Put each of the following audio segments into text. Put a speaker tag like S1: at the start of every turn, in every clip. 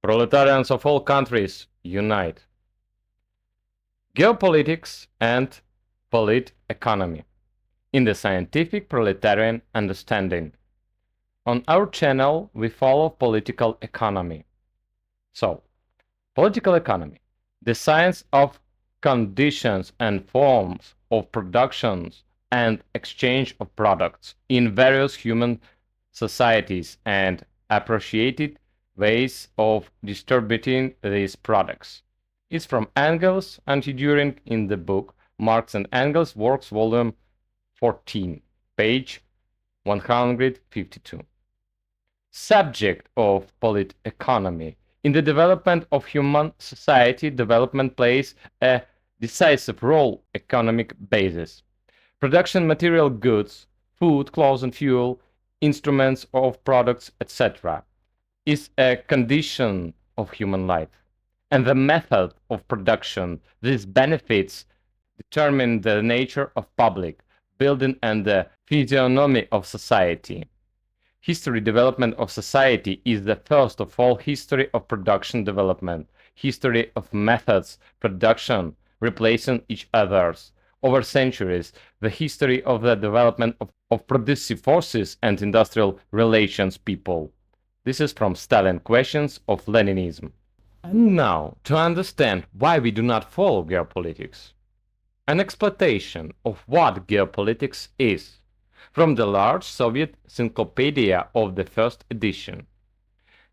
S1: Proletarians of all countries, unite. Geopolitics and Polit-Economy in the scientific proletarian understanding. On our channel, we follow political economy. So, political economy, the science of conditions and forms of productions and exchange of products in various human societies and appreciated ways of distributing these products. It's from Engels and Düring in the book Marx and Engels Works, Volume 14, page 152. Subject of polit-economy. In the development of human society, development plays a decisive role economic basis. Production material goods, food, clothes and fuel, instruments of products, etc. is a condition of human life. And the method of production, these benefits determine the nature of public, building and the physiognomy of society. History development of society is the first of all history of production development, history of methods, production, replacing each other's. Over centuries, the history of the development of productive forces and industrial relations people. This is from Stalin Questions of Leninism. And now, to understand why we do not follow geopolitics. An explanation of what geopolitics is from the large Soviet encyclopedia of the first edition.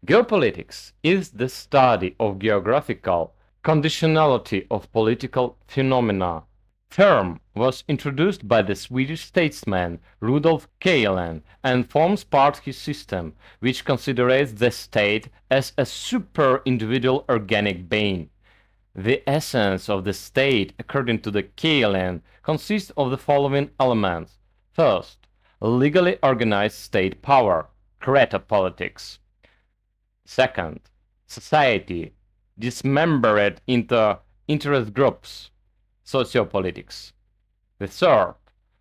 S1: Geopolitics is the study of geographical conditionality of political phenomena. Term was introduced by the Swedish statesman Rudolf Kjellén and forms part of his system, which considers the state as a super-individual organic being. The essence of the state, according to the Kjellén, consists of the following elements. First, legally organized state power, politics. Second, society, dismembered into interest groups, sociopolitics. The third,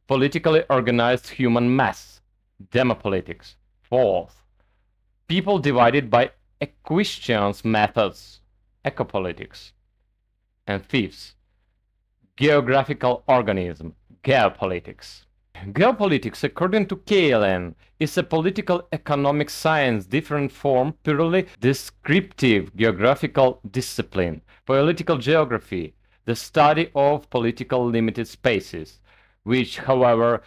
S1: politically organized human mass, demopolitics. Fourth, people divided by equestrian methods, ecopolitics. And fifth, geographical organism, geopolitics. Geopolitics, according to Kjellén, is a political economic science different from purely descriptive geographical discipline. Political geography, the study of political limited spaces, which, however,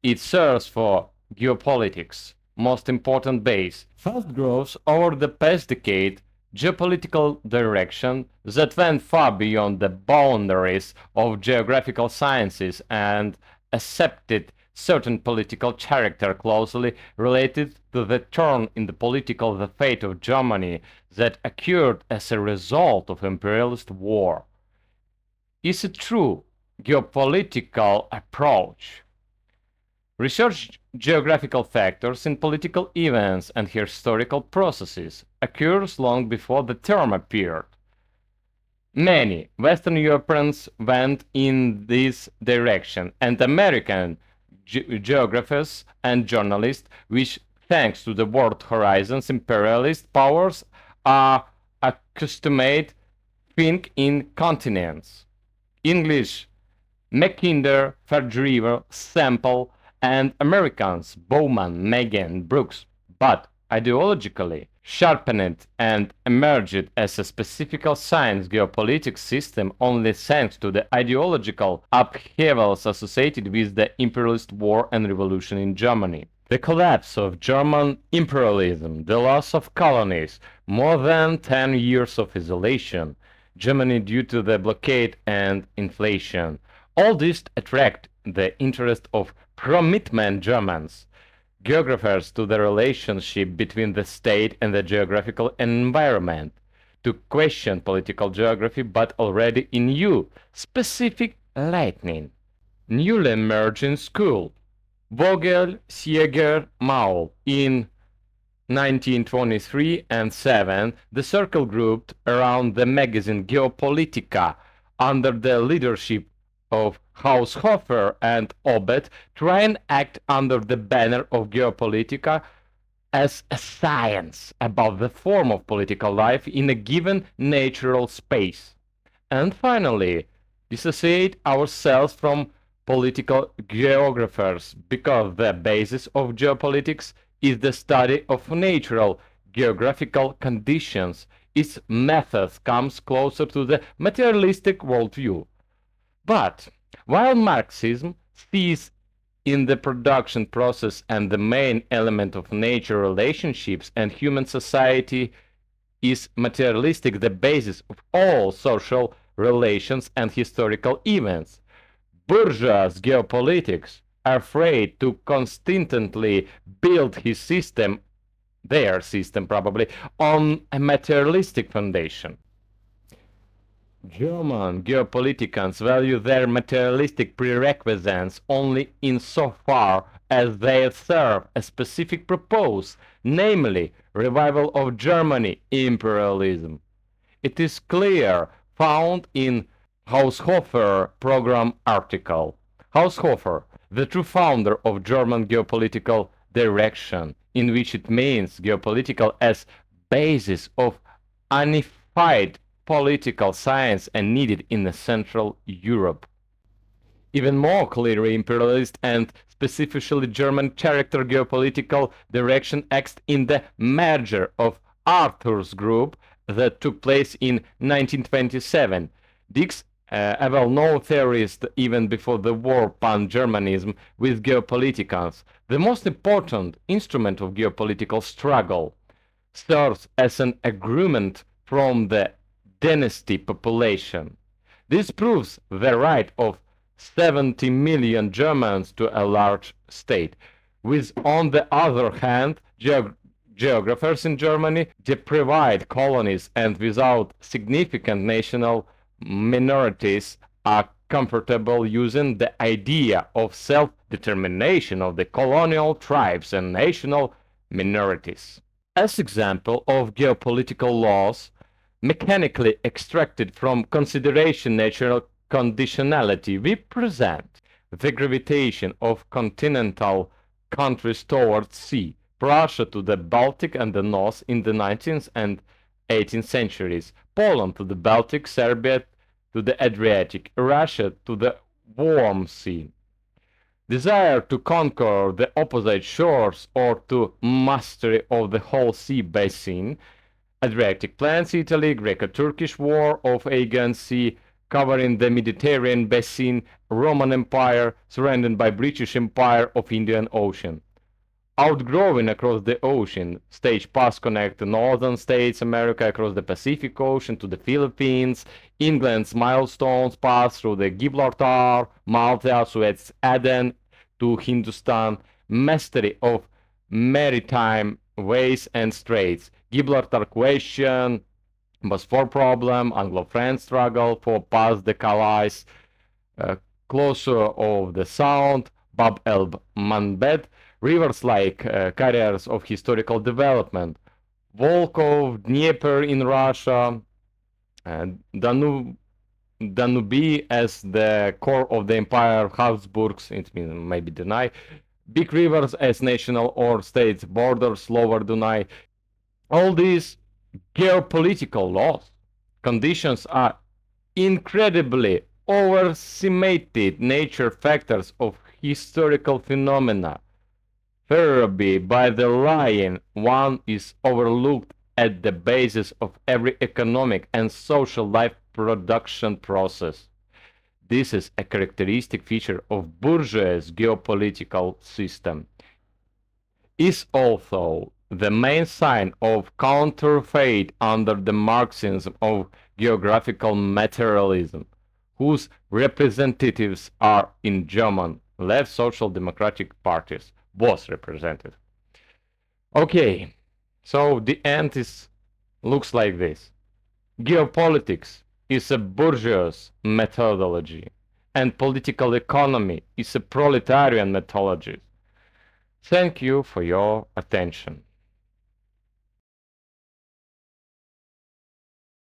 S1: it serves for geopolitics, most important base, fast grows over the past decade geopolitical direction that went far beyond the boundaries of geographical sciences and accepted certain political character closely related to the turn in the political the fate of Germany that occurred as a result of imperialist war. Is it true geopolitical approach? Research geographical factors in political events and historical processes occurs long before the term appeared. Many Western Europeans went in this direction, and American geographers and journalists, which, thanks to the world horizons, imperialist powers are accustomed think in continents. English, Mackinder, Fairweather, Semple, and Americans, Bowman, Megan, Brooks, but ideologically sharpened and emerged as a specific science geopolitics system only thanks to the ideological upheavals associated with the imperialist war and revolution in Germany. The collapse of German imperialism, the loss of colonies, more than 10 years of isolation, Germany due to the blockade and inflation, all this attract the interest of pro-Mitman Germans, geographers to the relationship between the state and the geographical environment, to question political geography but already in new, specific lightning. Newly emerging school, Vogel, Sieger, Maul, in 1923 and 7, the circle grouped around the magazine Geopolitica under the leadership of Haushofer and Obed try and act under the banner of Geopolitica as a science about the form of political life in a given natural space. And finally, dissociate ourselves from political geographers because the basis of geopolitics is the study of natural geographical conditions. Its methods comes closer to the materialistic worldview. But while Marxism sees in the production process and the main element of nature relationships and human society is materialistic, the basis of all social relations and historical events. Bourgeois geopolitics are afraid to constantly build his system, their system probably, on a materialistic foundation. German geopoliticians value their materialistic prerequisites only insofar as they serve a specific purpose, namely revival of Germany imperialism. It is clear, found in Haushofer program article. Haushofer, the true founder of German geopolitical direction, in which it means geopolitical as basis of unified political science and needed in Central Europe. Even more clearly imperialist and specifically German character geopolitical direction acts in the merger of Arthur's group that took place in 1927. Dix, a well-known theorist even before the war, pan-Germanism with geopoliticans, the most important instrument of geopolitical struggle, serves as an agreement from the dynasty population. This proves the right of 70 million Germans to a large state, with on the other hand geographers in Germany deprived colonies and without significant national minorities are comfortable using the idea of self-determination of the colonial tribes and national minorities. As example of geopolitical laws mechanically extracted from consideration natural conditionality, we present the gravitation of continental countries towards sea, Prussia to the Baltic and the North in the 19th and 18th centuries, Poland to the Baltic, Serbia to the Adriatic, Russia to the Warm Sea. Desire to conquer the opposite shores or to mastery of the whole sea basin, Adriatic plans, Italy, Greco-Turkish War of Aegean Sea, covering the Mediterranean basin, Roman Empire, surrounded by British Empire of Indian Ocean. Outgrowing across the ocean, stage paths connect the northern states, America across the Pacific Ocean to the Philippines, England's milestones pass through the Gibraltar, Malta, Suez, Aden to Hindustan, mastery of maritime ways and straits, Gibraltar question, Bosphor problem, Anglo-French struggle for past the Calais, closure of the Sound, Bab el Mandeb, rivers like carriers of historical development, Volkhov, Dnieper in Russia, Danube as the core of the empire, Habsburgs, it means maybe Dunai, big rivers as national or states borders, lower Dunai. All these geopolitical laws, conditions are incredibly overestimated nature factors of historical phenomena. Therapy by the lying one is overlooked at the basis of every economic and social life production process. This is a characteristic feature of bourgeois geopolitical system. Is also the main sign of counterfeit under the Marxism of geographical materialism, whose representatives are in German left social democratic parties, both represented. Okay, so the end looks like this. Geopolitics is a bourgeois methodology, and political economy is a proletarian methodology. Thank you for your attention.